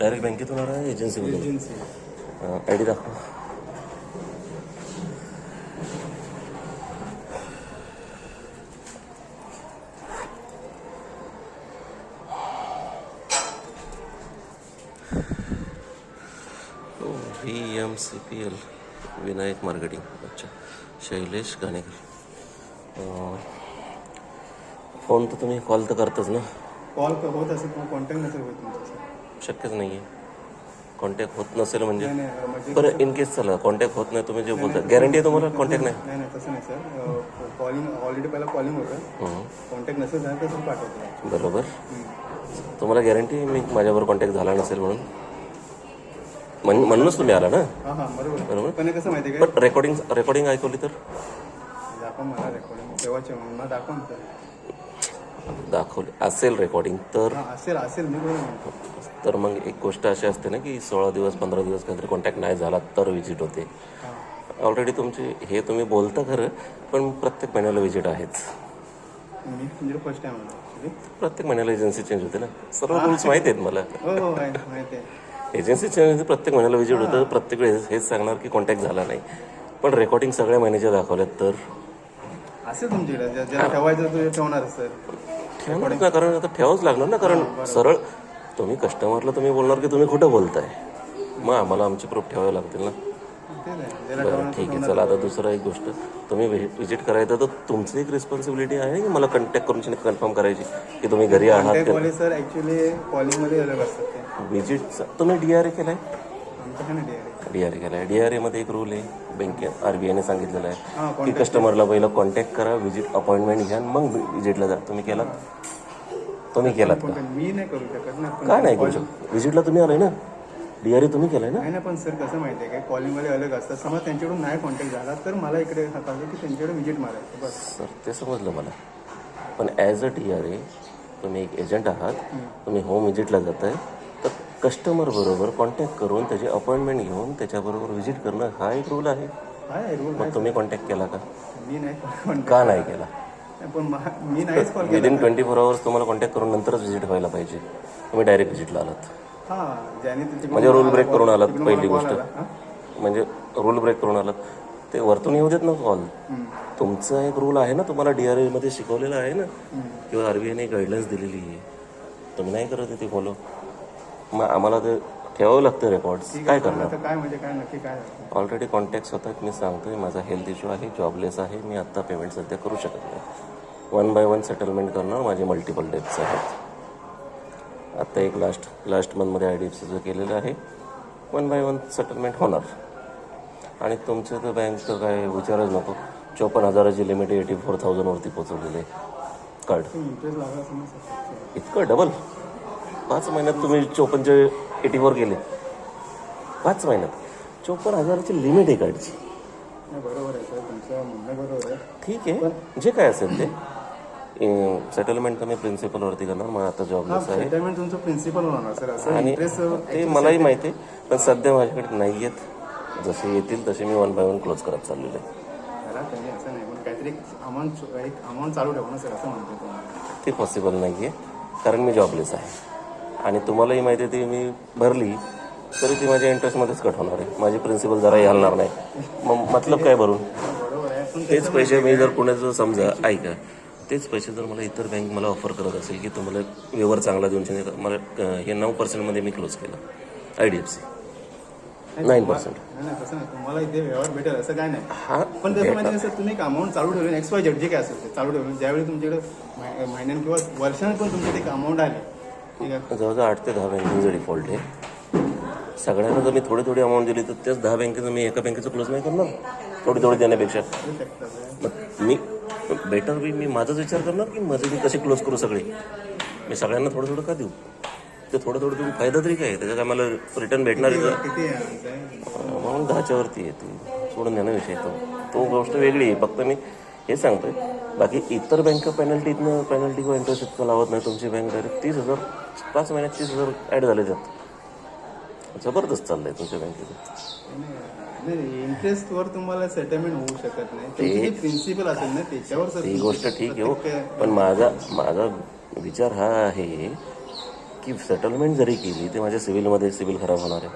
Direct बँकेतून आला आहे एजन्सीमधून? एजन्सी. आय डी दाखवा. VMCPL Vinayak marketing. अच्छा, शैलेश गाणेकर. फोन तर तुम्ही कॉल तर करतच ना? कॉल होत असेल पण कॉन्टॅक्ट नसेल होत तुमचं. शक्यच नाही आहे. कॉन्टॅक्ट होत नसेल म्हणजे नाही नाही म्हणजे बरं, इन केस चला कॉन्टॅक्ट होत नाही, तुम्ही जे बोलता गॅरंटी आहे तुम्हाला कॉन्टॅक्ट नाही? नाही नाही तसं नाही सर. कॉलिंग ऑलरेडी पहिला कॉलिंग होतं. कॉन्टॅक्ट नसेल झालं तर तुम्ही पाठवतो. बरोबर. तुम्हाला गॅरंटी मी माझ्यावर कॉन्टॅक्ट झाला नसेल म्हणून म्हणूनच तुम्ही आला ना? हां हां बरोबर. बरोबर. पण हे कसं माहिती आहे पण रेकॉर्डिंग ऐकवली तर दाखवा मला रेकॉर्डिंग तेव्हाचे मला दाखवा ना सर. दाखवली असेल रेकॉर्डिंग तर? हां असेल मी बरोबर म्हणतो. तर मग एक गोष्ट अशी असते ना की 16 दिवस 15 दिवस काहीतरी कॉन्टॅक्ट नाही झाला तर व्हिजिट होते. ऑलरेडी तुमची हे तुम्ही बोलता खरं, पण प्रत्येक महिन्याला व्हिजिट आहेच. मी तुमच्याकडे फर्स्ट टाइम आलो ॲक्च्युली. प्रत्येक महिन्याला एजन्सी चेंज होते ना, सर्व रूल्स माहिती आहेत मला. हो हो माहिती आहे. एजन्सी चेंज होते, प्रत्येक महिन्याला व्हिजिट होतं. प्रत्येक वेळेस हेच सांगणार की कॉन्टॅक्ट झाला नाही, पण रेकॉर्डिंग सगळ्या महिन्याच्या दाखवल्यात तर असेल तुमच्याकडे ज्याला ठेवायचं तो ठेवणार सर. ठेवणारच ना, कारण आता ठेवावंच लागणार ना, कारण सरळ तुम्ही कस्टमरला तुम्ही बोलणार की तुम्ही कुठं बोलताय, मग आम्हाला आमची प्रूफ ठेवावे लागतील ना. बरं ठीक आहे, चला आता दुसरं एक गोष्ट, तुम्ही व्हिजिट करायचं तर तुमची एक रिस्पॉन्सिबिलिटी आहे की मला कॉन्टॅक्ट करून कन्फर्म करायची की तुम्ही घरी आहात. सर ॲक्च्युली कॉलिंगमध्ये अलग असतात ते. व्हिजिटचा तुम्ही DRA केलाय? आमच्याकडे DRA केलाय. DRA मध्ये एक रूल आहे, बँकेत RBIने सांगितलेलं आहे की कस्टमरला पहिलं कॉन्टॅक्ट करा, व्हिजिट अपॉइंटमेंट घ्या, मग व्हिजिटला जा. तुम्ही केलात? तुम्ही केलात का? मी नाही करू शकत ना. काय नाही करू शकत? व्हिजिटला तुम्ही आलाय ना, DRA तुम्ही केलाय ना? नाही पण सर कसं माहिती आहे काय, कॉलिंगमध्ये अलग असतात. समज त्यांच्याकडून नाही कॉन्टॅक्ट झाला तर मला इकडे हाताळलं की त्यांच्याकडे व्हिजिट मारायचं बस. सर ते समजलं मला, पण ॲज अ DRA तुम्ही एक एजंट आहात, तुम्ही होम व्हिजिटला जाताय, तर कस्टमर बरोबर कॉन्टॅक्ट करून त्याची अपॉइंटमेंट घेऊन त्याच्याबरोबर व्हिजिट करणं हा एक रूल आहे. काय रूल? मग तुम्ही कॉन्टॅक्ट केला का? मी नाही का नाही केला? पण मी नाहीच कॉल केला. विदिन 24 आवर्स तुम्हाला कॉन्टॅक्ट करून नंतरच व्हिजिट व्हायला पाहिजे. तुम्ही डायरेक्ट व्हिजिटला आलात हां ज्याने म्हणजे रूल ब्रेक करून आलात. पहिली गोष्ट म्हणजे रूल ब्रेक करून आलात, ते वरतून येऊ देत ना कॉल. तुमचा एक रूल आहे ना, तुम्हाला DRA मध्ये शिकवलेला आहे ना, किंवा RBIने गाईडलाईन्स दिलेली आहे, तुम्ही नाही करत ते फॉलो. मग आम्हाला ते ठेवावं लागतं रेकॉर्ड्स. काय करणार? काय म्हणजे काय नक्की काय? ऑलरेडी कॉन्टॅक्ट्स होतात. मी सांगतोय माझा हेल्थ इश्यू आहे, जॉबलेस आहे, मी आत्ता पेमेंट सध्या करू शकत नाही. 1 बाय 1 सेटलमेंट करणार, माझे मल्टिपल डेट्स आहेत. आत्ता एक लास्ट मंथमध्ये IDFCचं केलेलं आहे. 1 बाय 1 सेटलमेंट होणार. आणि तुमचं तर बँक तर काय विचारच नको, 54,000ची लिमिट 84,000वरती पोचवलेलं आहे कार्ड. इंटरेस्ट लागला असेल ना सर. इतकं डबल 5 महिन्यात तुम्ही 54चे 84 गेले. 5 महिन्यात 54,000ची लिमिट आहे कार्डची. बरोबर आहे सर, तुमचं म्हणणं बरोबर आहे. ठीक आहे, जे काय असेल ते सेटलमेंट तर मी प्रिन्सिपलवरती करणार. मग आता जॉबलेस आहे सेटलमेंट तुमचं प्रिन्सिपल होणार सर. असं आणि इंटरेस्ट ते मलाही माहिती आहे, पण सध्या माझ्याकडे नाही आहेत. जसे येतील तसे मी 1 बाय 1 क्लोज करत चाललेलं आहे. त्यांनी असं नाही, पण काहीतरी एक अमाऊंट चालू ठेवा ना सर, असं म्हणतो तुम्हाला. ते पॉसिबल नाही आहे, कारण मी जॉबलेस आहे. आणि तुम्हालाही माहिती आहे, ती मी भरली तरी ती माझ्या इंटरेस्टमध्येच कट होणार आहे. माझी प्रिन्सिपल जराही हलणार नाही. मग मतलब काय भरून? बरोबर आहे. तेच पैसे मी जर कोणाचं समजा ऐका, तेच पैसे जर मला इतर बँक मला ऑफर करत असेल की तुम्हाला व्यवहार चांगला देऊन मला हे 9% मी क्लोज केलं. IDFC 9%. नाही तसं नाही, तुम्हाला इथे व्यवहार भेटेल असं काय नाही. हा पण तसं म्हणजे सर, तुम्ही एक अमाऊंट चालू ठेवली, XYZ जे काय असेल ते चालू ठेवलं. ज्यावेळी तुमच्याकडे महिन्यानं किंवा वर्षानं पण तुमच्याकडे एक अमाऊंट आली, ठीक आहे, जवळजवळ 8 ते 10 बँकेचं डिफॉल्ट आहे. सगळ्यांना जर मी थोडी अमाऊंट दिली तर त्याच 10 बँकेचं मी एका बँकेचं क्लोज नाही करणार. थोडी देण्यापेक्षा मी बेटर मी माझाच विचार करणार की माझे मी कसे क्लोज करू सगळे. मी सगळ्यांना थोडं का देऊ? ते थोडं तुम्ही फायदा तरी काय, त्याच्या काय मला रिटर्न भेटणार आहे का? म्हणून 10च्या वरती येते, सोडून देणं विषय तो गोष्ट वेगळी आहे. फक्त मी हे सांगतोय, बाकी इतर बँक पेनल्टी किंवा इंटरेस्ट इतकं लावत नाही. तुमची बँक डायरेक्ट 30,000 5 महिन्यात 30,000 ॲड झाले त्यात. जबरदस्त चाललंय तुमच्या बँकेचं. इंटरेस्टवर तुम्हाला सेटलमेंट होऊ शकत नाही. प्रिन्सिपल असेल ना त्याच्यावर. ही गोष्ट ठीक आहे हो, पण माझा विचार हा आहे की सेटलमेंट जरी केली ते माझ्या सिव्हिलमध्ये सिव्हिल खराब होणार आहे.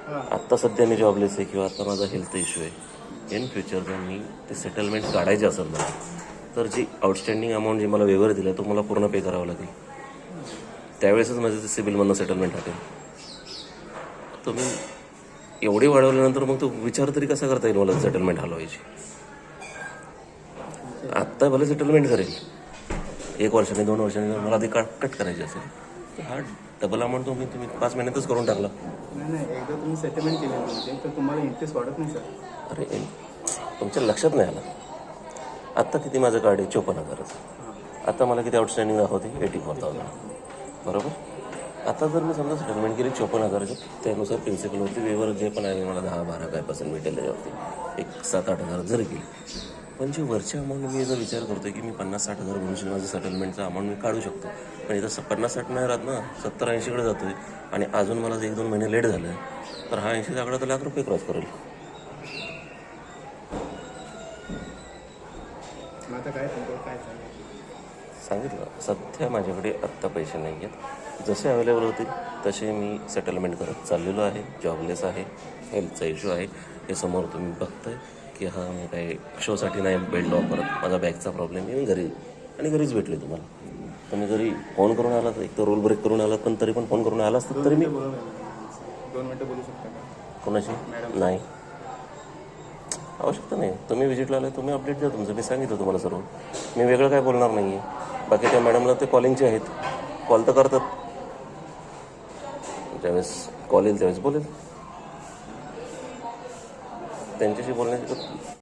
हां आत्ता सध्या मी जॉबलेस आहे किंवा आता माझा हेल्थ इश्यू आहे. इन फ्युचर जर मी ते सेटलमेंट काढायचे असेल मला तर जी आउटस्टँडिंग अमाऊंट जी मला वेवर दिलं तो मला पूर्ण पे करावं लागेल. त्यावेळेसच माझं ते सिव्हिलमधनं सेटलमेंट हटेल. तुम्ही एवढे वाढवल्यानंतर मग तो विचार तरी कसा करता येईल मला सेटलमेंट हलवायची. आत्ता भले सेटलमेंट करेल 1 वर्षाने 2 वर्षाने मला ते कट करायचे असेल तर हा डबल अमाऊंट तुम्ही 5 महिन्यातच करून टाकला. नाही एकदा तुम्ही सेटलमेंट केले तुमचे तर तुम्हाला इंटरेस्ट वाढत नाही सर. अरे तुमच्या लक्षात नाही आलं. आत्ता किती माझं कार्ड आहे 54,000. आता मला किती आउटस्टँडिंग दाखवते 84,000 बरोबर. आता जर मी समजा सेटलमेंट केली 54,000ची त्यानुसार प्रिन्सिपलवरती वेवर जे पण आहे मला 10-12 काय % भेटेल त्याच्यावरती एक 7-8 हजार जरी केली. पण जी वरची अमाऊंट मी जर विचार करतो की मी 50-60 हजार भरून माझं सेटलमेंटचा अमाऊंट मी काढू शकतो. पण इथं 50-60 नाही राहत ना 70-80कडे जातो आहे. आणि अजून मला 1-2 महिने लेट झालं तर हा 80चा आकडा तर ₹1,00,000 क्रॉस करेल. मग आता काय तुमचं काय चालेल सांगितलं सध्या माझ्याकडे आत्ता पैसे नाही आहेत. जसे अवेलेबल होतील तसे मी सेटलमेंट करत चाललेलो आहे. जॉबलेस आहे, हेल्थचा इश्यू आहे, हे समोर तुम्ही बघताय की हा मी काही शोसाठी नाही बेल्ट ऑफ करत. माझा बॅगचा प्रॉब्लेम आहे. मी घरी आणि घरीच भेटले तुम्हाला. तुम्ही जरी फोन करून आलात एक तर रोल ब्रेक करून आलात पण तरी पण फोन करून आला असतात तरी मी 2 मिनटं बोलू शकता का? कोणाशी नाही आवश्यकता नाही. तुम्ही व्हिजिटला आले तुम्ही अपडेट द्या तुमचं. मी सांगितलं तुम्हाला सर्व. मी वेगळं काय बोलणार नाही आहे. बाकी त्या मॅडमला ते कॉलिंगचे आहेत. कॉल तर करतात. ज्यावेळेस कॉल येईल त्यावेळेस बोलेल. त्यांच्याशी बोलण्याची